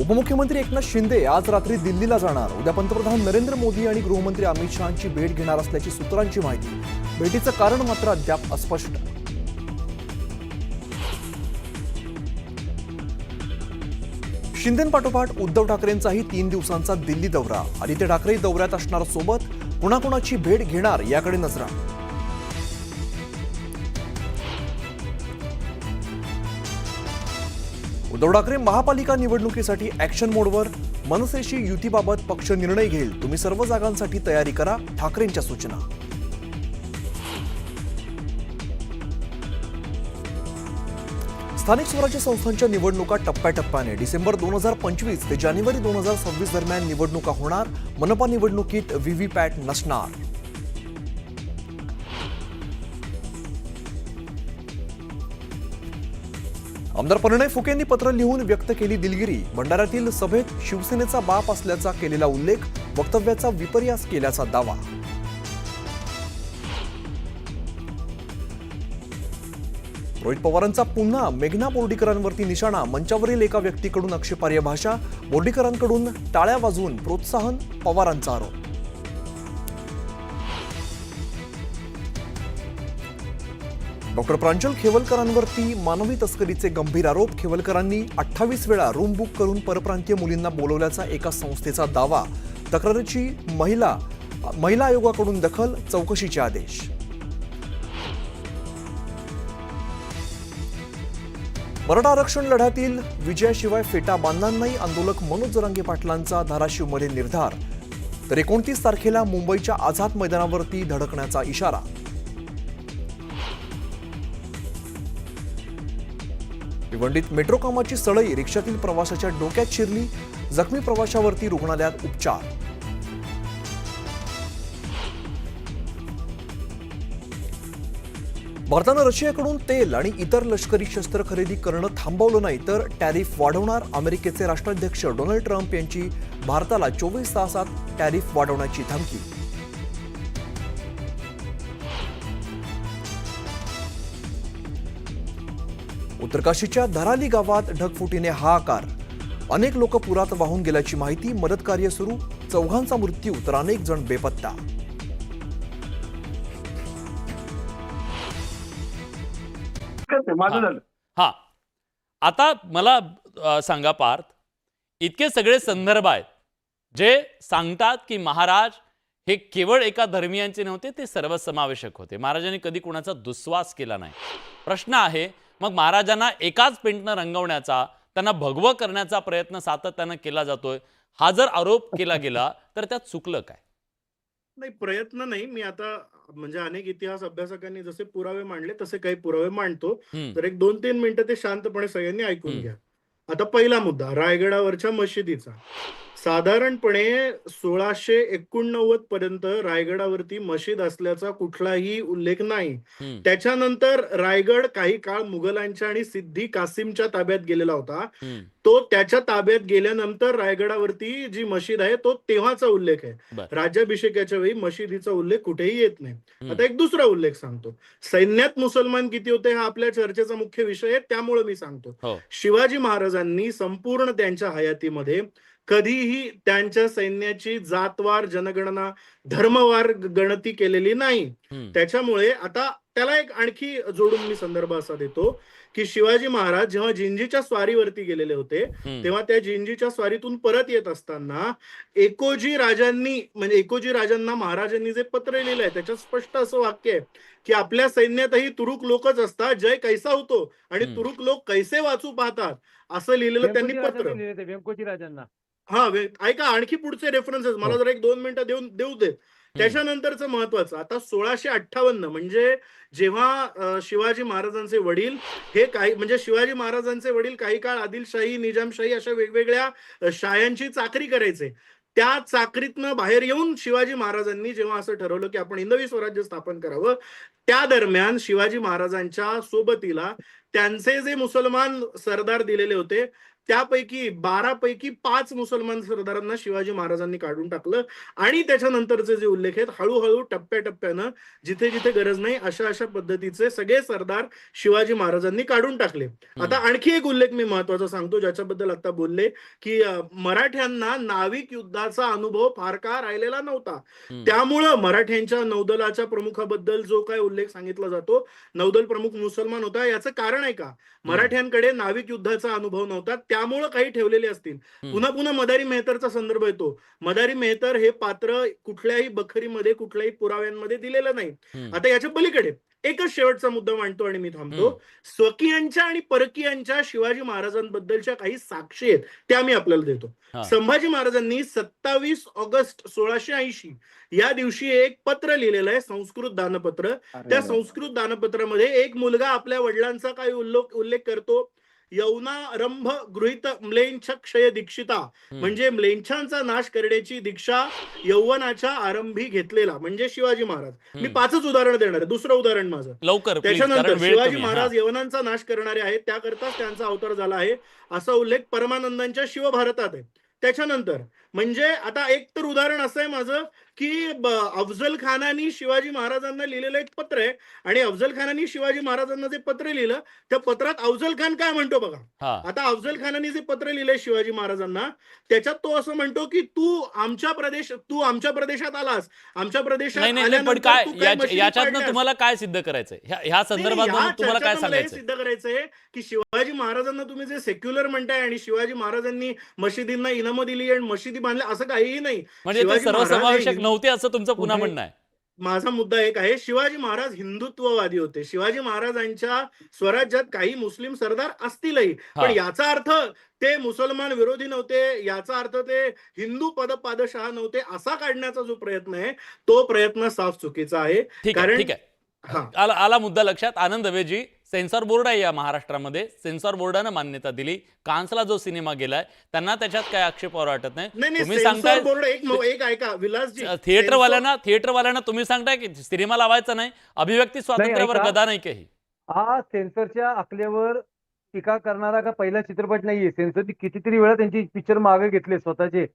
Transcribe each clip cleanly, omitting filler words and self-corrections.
उपमुख्यमंत्री एकनाथ शिंदे आज रात्री दिल्लीला जाणार। उद्या पंतप्रधान नरेंद्र मोदी आणि गृहमंत्री अमित शहांची भेट घेणार असल्याची सूत्रांची माहिती। भेटीचं कारण मात्र अद्याप अस्पष्ट। शिंदेंपाठोपाठ उद्धव ठाकरेंचाही 3 दिवसांचा दिल्ली दौरा। आदित्य ठाकरे दौऱ्यात असणार सोबत, कुणाकुणाची भेट घेणार याकडे नजरा। उद्धव ठाकरे महापालिका निवडणुकीसाठी ॲक्शन मोडवर। मनसेशी युतीबाबत पक्ष निर्णय घेईल, तुम्ही सर्व जागांसाठी तयारी करा, ठाकरेंच्या सूचना। स्थानिक स्वराज्य संस्थांच्या निवडणुका टप्प्याटप्प्याने डिसेंबर 2025 ते जानेवारी 2026 दरम्यान निवडणुका होणार। मनपा निवडणुकीत व्हीव्हीपॅट नसणार। आमदार परिणय फुकेंनी पत्र लिहून व्यक्त केली दिलगिरी। भंडाऱ्यातील सभेत शिवसेनेचा बाप असल्याचा केलेला उल्लेख, वक्तव्याचा विपर्यास केल्याचा दावा। रोहित पवारांचा पुन्हा मेघना बोर्डीकरांवरती निशाणा। मंचावरील एका व्यक्तीकडून आक्षेपार्ह भाषा, बोर्डीकरांकडून टाळ्या वाजवून प्रोत्साहन, पवारांचा आरोप। डॉक्टर प्रांजल खेवलकरांवरती मानवी तस्करीचे गंभीर आरोप। खेवलकरांनी 28 वेळा रूम बुक करून परप्रांतीय मुलींना बोलवल्याचा एका संस्थेचा दावा। तक्रारीची महिला आयोगाकडून दखल, चौकशीचे आदेश। मराठा आरक्षण लढ्यातील विजयाशिवाय फेटा बांधणार नाही, आंदोलक मनोज जरांगे पाटलांचा धाराशिवमध्ये निर्धार। तर 29 तारखेला मुंबईच्या आझाद मैदानावरती धडकण्याचा इशारा। भिवंडीत मेट्रो कामाची सळई, रिक्षातील प्रवाशाच्या डोक्यात शिरली, जखमी प्रवाशावरती रुग्णालयात उपचार। भारतानं रशियाकडून तेल आणि इतर लष्करी शस्त्र खरेदी करणं थांबवलं नाही तर टॅरिफ वाढवणार। अमेरिकेचे राष्ट्राध्यक्ष डोनाल्ड ट्रम्प यांची भारताला 24 तासात टॅरिफ वाढवण्याची धमकी। उत्तरकाशीच्या धराली गावात ढगफुटीने हाहाकार, अनेक लोक पुरात वाहून गेल्याची माहिती। मदत कार्य सुरू, 4 मृत्यू तर अनेक जण बेपत्ता। हा, आता मला सांगा पार्थ, इतके सगळे संदर्भ आहेत जे सांगतात की महाराज हे केवळ एका धर्मियांचे नव्हते, ते सर्वसमावेशक होते। महाराजांनी कधी कुणाचा दुस्वास केला नाही। प्रश्न आहे, मग महाराजांना एकाच पेंटनं रंगवण्याचा, त्यांना भगवं करण्याचा प्रयत्न सातत्यानं केला जातोय, हा जर आरोप केला गेला तर त्यात चुकलं काय? नाही, प्रयत्न नाही। मी आता म्हणजे अनेक इतिहास अभ्यासकांनी जसे पुरावे मांडले तसे काही पुरावे मांडतो। तर एक 2-3 मिनिटं ते शांतपणे सगळ्यांनी ऐकून घ्या। आता पहिला मुद्दा रायगडावरच्या मशिदीचा। साधारणपणे 1689 पर्यंत रायगडावरती मशीद असल्याचा कुठलाही उल्लेख नाही। त्याच्यानंतर रायगड काही काळ मुघलांच्या आणि सिद्धी कासिमच्या ताब्यात गेलेला होता। तो त्याच्या ताब्यात गेल्यानंतर रायगडावरती जी मशीद आहे तो तेव्हाचा उल्लेख आहे। राज्याभिषेकाच्या वेळी मशिदीचा उल्लेख कुठेही येत नाही। आता एक दुसरा उल्लेख सांगतो। सैन्यात मुसलमान किती होते हा आपल्या चर्चेचा मुख्य विषय आहे, त्यामुळे मी सांगतो। शिवाजी महाराजांनी संपूर्ण त्यांच्या हयातीमध्ये कधीही त्यांच्या सैन्याची जातवार जनगणना, धर्मवार गणती केलेली नाही। त्याच्यामुळे आता त्याला एक आणखी जोडून मी संदर्भ असा देतो की शिवाजी महाराज जेव्हा जिंजीच्या स्वारीवरती गेलेले होते तेव्हा त्या जिंजीच्या स्वारीतून परत येत असताना एकोजी राजांना महाराजांनी जे पत्र लिहिलंय त्याच्यात स्पष्ट असं वाक्य आहे की आपल्या सैन्यातही तुरुक लोकच असतात, जय कैसा होतो आणि तुरुक लोक कैसे वाचू पाहतात, असं लिहिलेलं त्यांनी पत्र। व्यंकोजी राजांना ऐका, आणखी पुढचे रेफरन्सेस मला जर 1-2 मिनिटं देऊ देत। त्याच्यानंतरचं महत्वाचं, आता 1658 म्हणजे जेव्हा शिवाजी महाराजांचे वडील शिवाजी महाराजांचे वडील काही काळ आदिलशाही, निजामशाही अशा वेगवेगळ्या शायांची चाकरी करायचे। त्या चाकरीतनं बाहेर येऊन शिवाजी महाराजांनी जेव्हा असं ठरवलं की आपण हिंदवी स्वराज्य स्थापन करावं, त्या दरम्यान शिवाजी महाराजांच्या सोबतीला त्यांचे जे मुसलमान सरदार दिलेले होते त्यापैकी 12 पैकी 5 मुसलमान सरदारांना शिवाजी महाराजांनी काढून टाकलं आणि त्याच्यानंतरचे जे उल्लेख आहेत हळूहळू टप्प्याटप्प्यानं जिथे जिथे गरज नाही अशा अशा पद्धतीचे सगळे सरदार शिवाजी महाराजांनी काढून टाकले. आता आणखी एक उल्लेख मी महत्वाचा सांगतो ज्याच्याबद्दल आता बोलले की मराठ्यांना नाविक युद्धाचा अनुभव फार काळ राहिलेला नव्हता. त्यामुळं मराठ्यांच्या नौदलाच्या प्रमुखाबद्दल जो काय उल्लेख सांगितला जातो, नौदल प्रमुख मुसलमान होता, याचं कारण आहे का? मराठ्यांकडे नाविक युद्धाचा अनुभव नव्हता, त्यामुळं काही ठेवलेले असतील. पुन्हा पुन्हा मदारी मेहतरचा संदर्भ येतो. मदारी मेहतर हे पात्र कुठल्याही बखरीमध्ये कुठल्याही पुराव्यांमध्ये दिलेलं नाही. आता याच्या पलीकडे एकच शेवटचा मुद्दा मांडतो आणि मी थांबतो. स्वकीयांच्या आणि परकीयांच्या शिवाजी महाराजांबद्दलच्या काही साक्षी आहेत त्या मी आपल्याला देतो. संभाजी महाराजांनी 27 ऑगस्ट 1680 या दिवशी एक पत्र लिहिलेलं आहे, संस्कृत दानपत्र. त्या संस्कृत दानपत्रामध्ये एक मुलगा आपल्या वडिलांचा काय उल्लेख करतो, यौनारंभ गृहीत म्लेंछ क्षय दीक्षिता, म्हणजे म्लेंछांचा नाश करण्याची दीक्षा यौवनाच्या आरंभी घेतलेला म्हणजे शिवाजी महाराज. मी 5च उदाहरण देणार आहे. दुसरं उदाहरण माझं लवकर त्याच्यानंतर शिवाजी महाराज यवनांचा नाश करणारे आहेत, त्याकरताच त्यांचा अवतार झाला आहे असा उल्लेख परमानंदांच्या शिवभारतात आहे. त्याच्यानंतर म्हणजे आता एक तर उदाहरण असं आहे माझं की अफजल खानानी शिवाजी महाराजांना लिहिलेलं एक पत्र आहे आणि अफजल खानानी शिवाजी महाराजांना जे पत्र लिहिलं त्या पत्रात अफजल खान काय म्हणतो बघा. आता अफजल खानाने जे पत्र लिहिलंय शिवाजी महाराजांना त्याच्यात तो असं म्हणतो की तू आमच्या प्रदेशात आलास, आमच्या प्रदेशात याच्यातनं तुम्हाला काय सिद्ध करायचंय, ह्या संदर्भात तुम्हाला काय सांगायचं सिद्ध करायचंय की शिवाजी महाराजांना तुम्ही जे सेक्युलर म्हणताय आणि शिवाजी महाराजांनी मशिदींना इनामं दिली आणि मशिदी बांधल्या असं काहीही नाही. म्हणजे ते सर्वसमावेशक नव्हते असं तुमचं पुन्हा म्हणणं आहे. माझा मुद्दा एक आहे, शिवाजी महाराज हिंदुत्ववादी होते. शिवाजी महाराजांच्या स्वराज्यात काही मुस्लिम सरदार असतीलही, पण याचा अर्थ ते मुसलमान विरोधी नव्हते, याचा अर्थ ते हिंदू पादशाह नव्हते असा काढण्याचा जो प्रयत्न आहे तो प्रयत्न साफ चुकीचा आहे. ठीक आहे, आला मुद्दा लक्षात. आनंद दवेजी, सेन्सॉर बोर्ड आहे या महाराष्ट्रामध्ये, सेन्सॉर बोर्डानं मान्यता दिली. कान्सला जो सिनेमा गेलाय त्यांना त्याच्यात काय आक्षेपार्ह वाटत नाही. तुम्ही सांगताय थिएटरवाल्यांना तुम्ही सांगताय की सिनेमा लावायचा नाही, अभिव्यक्ती स्वातंत्र्यावर गदा नाही काही. हा सेन्सरच्या आखल्यावर टीका करणारा का पहिला चित्रपट नाहीये. सेन्सरची कितीतरी वेळा त्यांची पिक्चर मागे घेतले स्वतःचे.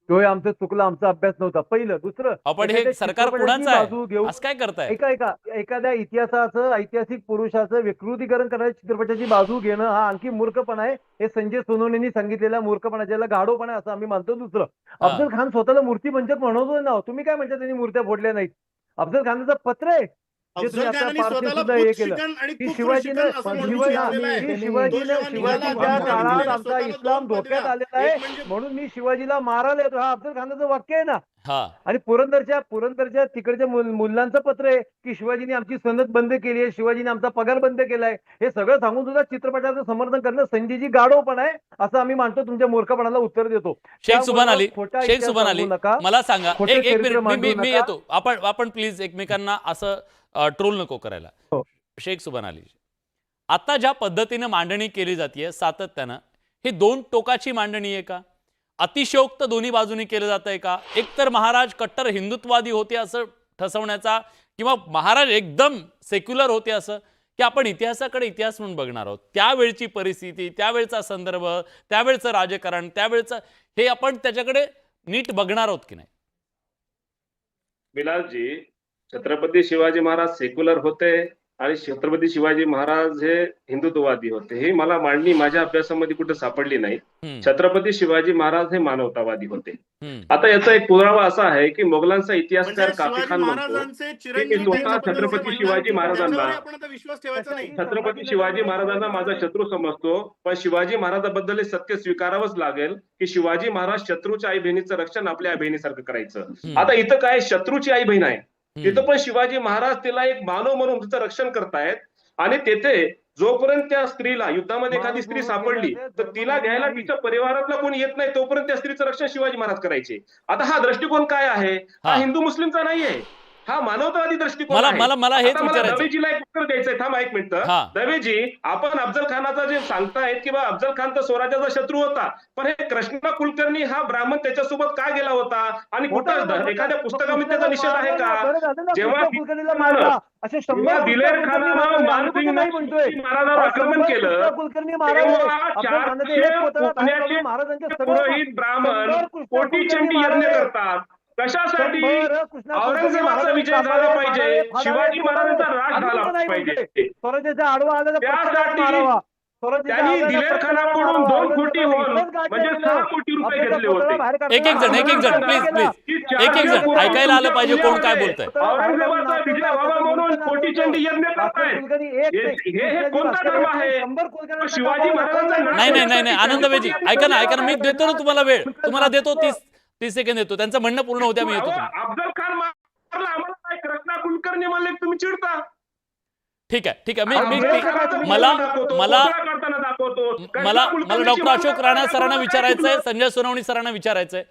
तो आमचं चुकलं, आमचा अभ्यास नव्हता. पहिलं. दुसरं, आपण हे सरकार कुणाचं आहे असं काय करताय? एखाद्या इतिहासाचं, ऐतिहासिक पुरुषाचं विकृतीकरण करणाऱ्या चित्रपटाची बाजू घेणं हा आणखी मूर्खपणा आहे. हे संजय सोनवणेंनी सांगितलेला मूर्खपणा, ज्याला गाढवपणा असं आम्ही मानतो. दुसरं, अफजल खान स्वतःला मूर्तीभंजक म्हणवतो ना, तुम्ही काय म्हणता त्यांनी मूर्त्या फोडल्या नाहीत? अफजल खानाचं पत्र आहे शिवाजीच्या काळात आमचा इस्लाम धोक्यात आलेला आहे म्हणून मी शिवाजीला मारायला येतो, हा अफजल खानाचं वाक्य आहे ना. आणि पुरंदरच्या तिकडच्या मुलांचं पत्र आहे की शिवाजीने आमची सनद बंद केली आहे, शिवाजीने आमचा पगार बंद केलाय. हे सगळं सांगून सुद्धा चित्रपटाचं समर्थन करणं संजयजी गाढवपणा आहे असं आम्ही मानतो. तुमच्या मूर्खपणाला उत्तर देतो. शेख सुभान अली मला सांगा, एक मिनिट मी येतो. आपण प्लीज एकमेकांना असं ट्रोल नको करायला. शेख सुभान अली, आता ज्या पद्धतीने मांडणी केली जाते सातत्यानं, ही दोन टोकाची मांडणी आहे का? अतिशयोक्त दोन्ही बाजूनी केलं जात आहे का? एकतर महाराज कट्टर हिंदुत्ववादी होते असं ठसवण्याचा, किंवा महाराज एकदम सेक्युलर होते असं, की आपण इतिहासाकडे इतिहास म्हणून बघणार आहोत. त्यावेळची परिस्थिती, त्यावेळचा संदर्भ, त्यावेळचं राजकारण, त्यावेळचं हे आपण त्याच्याकडे नीट बघणार आहोत की नाही? बिलालजी, छत्रपती शिवाजी महाराज सेक्युलर होते आणि छत्रपती शिवाजी महाराज हे हिंदुत्ववादी होते, हे मला मांडणी माझ्या अभ्यासामध्ये कुठे सापडली नाही. छत्रपती शिवाजी महाराज हे मानवतावादी होते. आता याचा एक पुरावा असा आहे की मोगलांचा इतिहासकार काफी खान म्हणतो की स्वतः छत्रपती शिवाजी महाराजांना माझा शत्रू समजतो, पण शिवाजी महाराजांबद्दल हे सत्य स्वीकारावंच लागेल की शिवाजी महाराज शत्रूच्या आई बहिणीचं रक्षण आपल्या आई बहिणीसारखं करायचं. आता इथं काय शत्रूची आई बहीण आहे, तिथं पण शिवाजी महाराज तिला एक मानव म्हणून तिचं रक्षण करतायत. आणि तेथे जोपर्यंत त्या स्त्रीला युद्धामध्ये एखादी स्त्री सापडली तर तिला घ्यायला तिच्या परिवारातला कोणी येत नाही तोपर्यंत त्या स्त्रीचं रक्षण शिवाजी महाराज करायचे. आता हा दृष्टिकोन काय आहे? हा हिंदू मुस्लिमचा नाहीये. हा मानवतावादी दृष्टिकोन मला आहे. मला मला हेच आता मला विचारायचं. दवेजीला एक उत्तर द्यायचंय. थांबा एक मिनिट. हा. दवेजी, आपण अफजल खानाचा जे सांगतायत की अफजल खान तर स्वराज्याचा शत्रू होता, पण हे कृष्णा कुलकर्णी हा ब्राह्मण त्याच्यासोबत का गेला होता आणि कुठं एखाद्या पुस्तकामध्ये त्याचा निषेध आहे का? जेव्हा असे जेव्हा दिलेर खानानं मानसिंग नाही म्हणतोय महाराजांवर आक्रमण केलं, कुलकर्णी तेव्हा 400 महाराजांच्या पुरोहित ब्राह्मण कोटीचंडी यज्ञ करतात. कशासाठी? औरंगजेबाचा विजय झाला पाहिजे, शिवाजी महाराजांचा राज झाला पाहिजे. स्वराज्याचा आडवा आलेला त्यासाठी मारावा. त्यांनी दिलेर खानाकडून 2 कोटी होऊन म्हणजे 6 कोटी रुपये घेतले होते. एक एक जण प्लीज एक जण ऐकायला आलं पाहिजे कोण काय बोलतंय. औरंगजेबाचा विजय व्हावा म्हणून कोटीचंडी यज्ञ करतायत. हे कोणता धर्म आहे? शिवाजी महाराजांचा नाही आनंदवेजी ऐका ना मी देतो ना तुम्हाला वेळ, तुम्हाला देतो 30 सेकंद देतो. त्यांचं म्हणणं पूर्ण होत्या मी येतो. अफजल खान मारला आम्हाला काय कृष्णा कुलकर्णी म्हणले तुम्ही चिडता. ठीक आहे मला डॉक्टर अशोक राणा सरांना विचारायचंय, संजय सोनवणे सरांना विचारायचंय.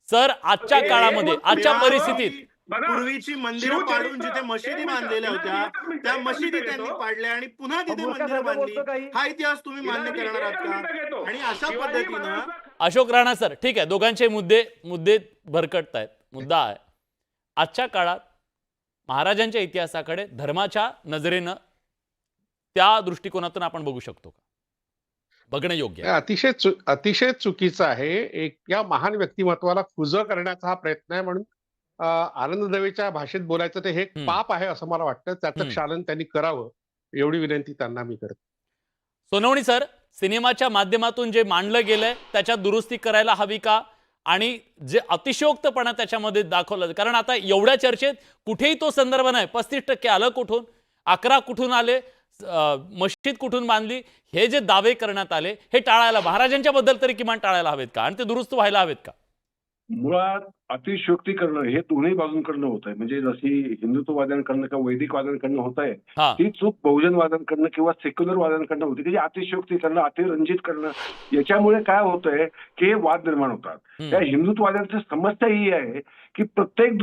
सर, आजच्या काळामध्ये आजच्या परिस्थितीत पूर्वीची मंदिरं पाडून जिथे मशिदी बांधलेल्या होत्या त्या मशिदी त्यांनी पाडल्या आणि पुन्हा तिथे मंदिरं बांधली. हा इतिहास तुम्ही मान्य करणार आहात का? आणि अशा पद्धतीनं अशोक राणा सर, ठीक आहे, दोघांचे मुद्दे भरकटतायत. मुद्दा आहे आजच्या काळात महाराजांच्या इतिहासाकडे धर्माच्या नजरेनं त्या दृष्टिकोनातून आपण बघू शकतो का? बघणं योग्य आहे. अतिशय चुकीचं आहे. एक या महान व्यक्तिमत्वाला खुजं करण्याचा हा प्रयत्न आहे. म्हणून आनंद दवेच्या भाषेत बोलायचं ते हे पाप आहे असं मला वाटतं. त्याचं क्षालन त्यांनी करावं एवढी विनंती त्यांना मी करतो. सोनवणी सर, सिनेमाच्या माध्यमातून जे मांडलं गेलंय त्याच्यात दुरुस्ती करायला हवी का? आणि जे अतिशयोक्तपणा त्याच्यामध्ये दाखवलं, कारण आता एवढ्या चर्चेत कुठेही तो संदर्भ नाही. 35% आलं कुठून, 11 कुठून आले, मस्जिद कुठून बांधली, हे जे दावे करण्यात आले हे टाळायला, महाराजांच्या बद्दल तरी किमान टाळायला हवेत का? आणि ते दुरुस्त व्हायला हवेत का? मुळात अतिशयोक्ती करणं हे दोन्ही बाजूंकडनं होत आहे. म्हणजे जशी हिंदुत्ववाद्यांकडनं किंवा वैदिकवाद्यांकडनं होत आहे, ही चूक बहुजनवाद्यांकडनं किंवा सेक्युलरवाद्यांकडनं होती की अतिशयोक्ती करणं, अतिरंजित करणं. याच्यामुळे काय होतंय की वाद निर्माण होतात. त्या हिंदुत्ववाद्यांची समस्या ही आहे की प्रत्येक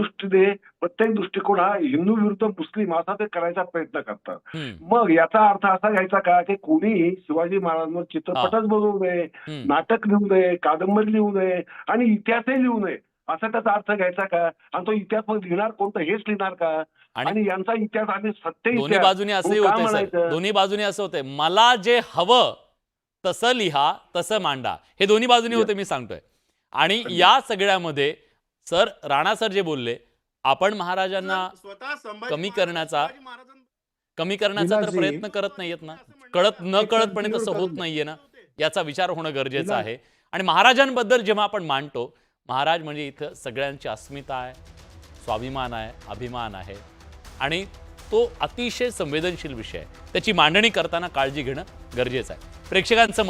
दृष्टिकोन हा हिंदू विरुद्ध मुस्लिम असा ते करायचा प्रयत्न करतात. मग याचा अर्थ असा घ्यायचा का की कोणी शिवाजी महाराजांवर चित्रपटच बनवू नये, नाटक लिहू नये, कादंबरी लिहू नये आणि इतिहासही लिहू नये असा त्याचा अर्थ घ्यायचा का? आणि तो इतिहास मग लिहिणार कोणतं हेच लिहिणार का? आणि यांचा इतिहास आणि सत्य दोन्ही बाजूने असंही होतंय, दोन्ही बाजूने असं होतंय, मला जे हवं तसं लिहा, तसं मांडा, हे दोन्ही बाजूने होते मी सांगतोय. आणि या सगळ्यामध्ये सर, राणा सर जे बोलले, आपण महाराजांना कमी करण्याचा तर प्रयत्न करत नाहीयेत ना, कळतपणे तसं होत नाहीये ना, याचा विचार होणं गरजेचं आहे. आणि महाराजांबद्दल जेव्हा आपण मांडतो, महाराज म्हणजे इथं सगळ्यांची अस्मिता आहे, स्वाभिमान आहे, अभिमान आहे आणि तो अतिशय संवेदनशील विषय आहे. त्याची मांडणी करताना काळजी घेणं गरजेचं आहे. प्रेक्षकांचं